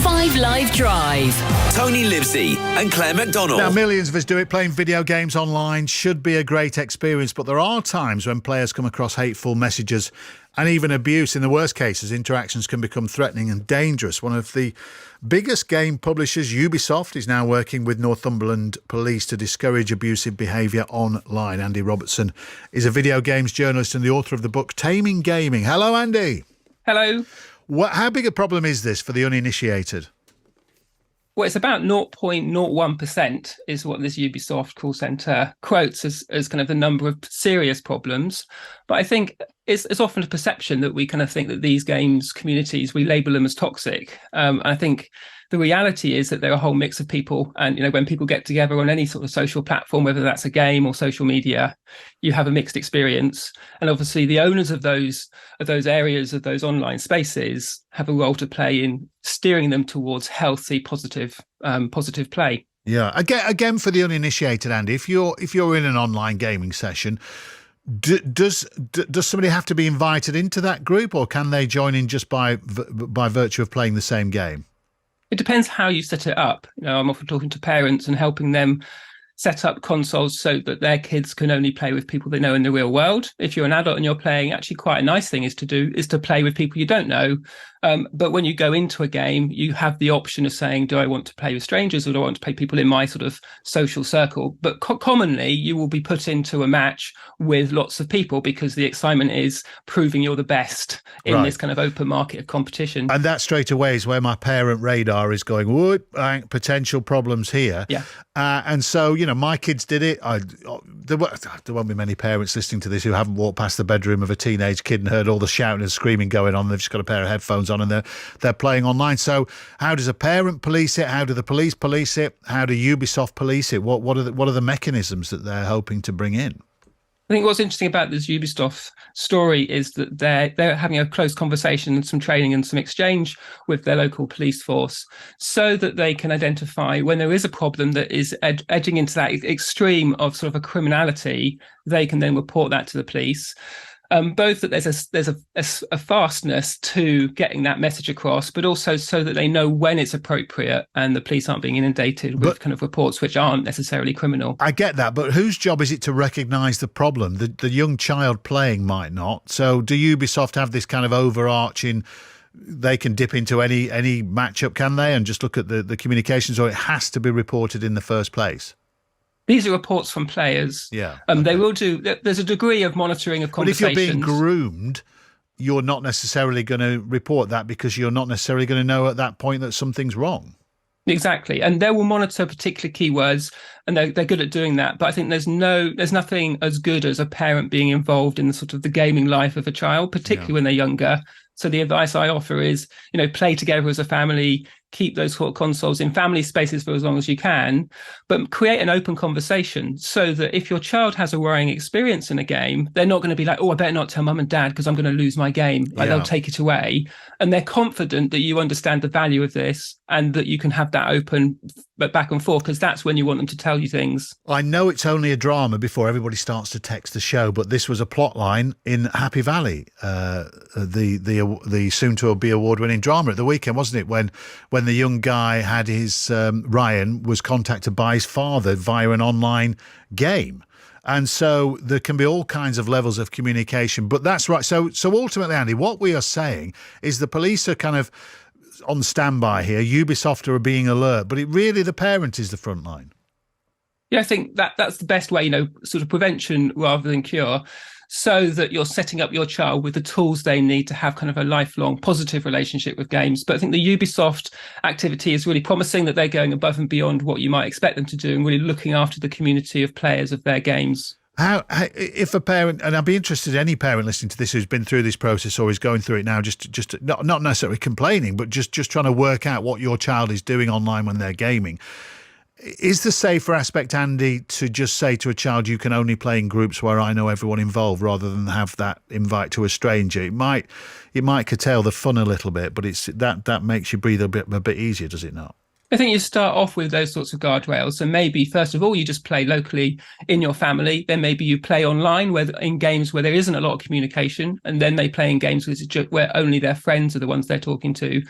5 Live Drive. Tony Livesey and Claire McDonald. Now, millions of us do it. Playing video games online should be a great experience, but there are times when players come across hateful messages and even abuse. In the worst cases, interactions can become threatening and dangerous. One of the biggest game publishers, Ubisoft, is now working with Northumberland Police to discourage abusive behaviour online. Andy Robertson is a video games journalist and the author of the book Taming Gaming. Hello, Andy. Hello. How big a problem is this for the uninitiated? Well, it's about 0.01% is what this Ubisoft call centre quotes as kind of the number of serious problems. But I think it's often a perception that we kind of think that these games communities, we label them as toxic. I think the reality is that they're a whole mix of people. And, you know, when people get together on any sort of social platform, whether that's a game or social media, you have a mixed experience. And obviously the owners of those areas, of those online spaces, have a role to play in steering them towards healthy, positive play. Yeah. Again, for the uninitiated, Andy, if you're in an online gaming session, does somebody have to be invited into that group, or can they join in just by virtue of playing the same game? It depends how you set it up. You know, I'm often talking to parents and helping them set up consoles so that their kids can only play with people they know in the real world. If you're an adult and you're playing, actually quite a nice thing is to play with people you don't know. But when you go into a game, you have the option of saying, do I want to play with strangers or do I want to play people in my sort of social circle? But commonly, you will be put into a match with lots of people because the excitement is proving you're the best in this kind of open market of competition. And that straight away is where my parent radar is going, whoop, potential problems here. Yeah. And so, you know, my kids did it. There won't be many parents listening to this who haven't walked past the bedroom of a teenage kid and heard all the shouting and screaming going on. They've just got a pair of headphones on and they're playing online. So how does a parent police it? How do the police police it? How do Ubisoft police it? What are the mechanisms that they're hoping to bring in? I think what's interesting about this Ubisoft story is that they're having a close conversation and some training and some exchange with their local police force so that they can identify when there is a problem that is edging into that extreme of sort of a criminality. They can then report that to the police. Both that there's a fastness to getting that message across, but also so that they know when it's appropriate and the police aren't being inundated with kind of reports which aren't necessarily criminal. I get that, but whose job is it to recognise the problem? The young child playing might not. So do Ubisoft have this kind of overarching, they can dip into any matchup, can they, and just look at the communications, or it has to be reported in the first place? These are reports from players. Yeah. They will do. There's a degree of monitoring of conversations. But if you're being groomed, you're not necessarily going to report that because you're not necessarily going to know at that point that something's wrong. Exactly. And they will monitor particular keywords and they're good at doing that. But I think there's nothing as good as a parent being involved in the sort of the gaming life of a child, particularly when they're younger. So the advice I offer is, you know, play together as a family, keep those sort of consoles in family spaces for as long as you can, but create an open conversation so that if your child has a worrying experience in a game, they're not going to be like, oh, I better not tell mum and dad because I'm going to lose my game. Like, they'll take it away. And they're confident that you understand the value of this and that you can have that open back and forth, because that's when you want them to tell you things. I know it's only a drama before everybody starts to text the show, but this was a plot line in Happy Valley, the soon-to-be award-winning drama at the weekend, wasn't it? When the young guy had his, Ryan, was contacted by his father via an online game. And so there can be all kinds of levels of communication. But that's right. So ultimately, Andy, what we are saying is the police are kind of on standby here. Ubisoft are being alert, but the parent is the front line. Yeah, I think that's the best way, you know, sort of prevention rather than cure, so that you're setting up your child with the tools they need to have kind of a lifelong positive relationship with games. But I think the Ubisoft activity is really promising, that they're going above and beyond what you might expect them to do and really looking after the community of players of their games. How if a parent, and I'd be interested in any parent listening to this who's been through this process or is going through it now, just not necessarily complaining, but just trying to work out what your child is doing online when they're gaming. Is the safer aspect, Andy, to just say to a child, you can only play in groups where I know everyone involved, rather than have that invite to a stranger? It might curtail the fun a little bit, but it's that makes you breathe a bit easier, does it not? I think you start off with those sorts of guardrails. So maybe, first of all, you just play locally in your family. Then maybe you play online in games where there isn't a lot of communication. And then they play in games where only their friends are the ones they're talking to.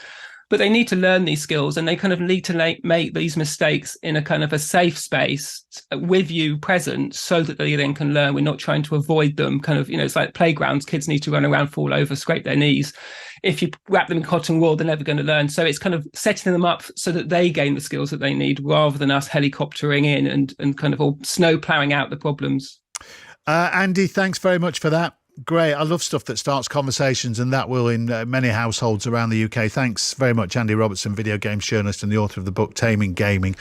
but they need to learn these skills, and they kind of need to make these mistakes in a kind of a safe space with you present, so that they then can learn. We're not trying to avoid them. Kind of, it's like playgrounds. Kids need to run around, fall over, scrape their knees. If you wrap them in cotton wool, they're never going to learn. So it's kind of setting them up so that they gain the skills that they need, rather than us helicoptering in and kind of all snow ploughing out the problems. Andy, thanks very much for that. Great. I love stuff that starts conversations, and that will in many households around the UK. Thanks very much, Andy Robertson, video games journalist and the author of the book Taming Gaming.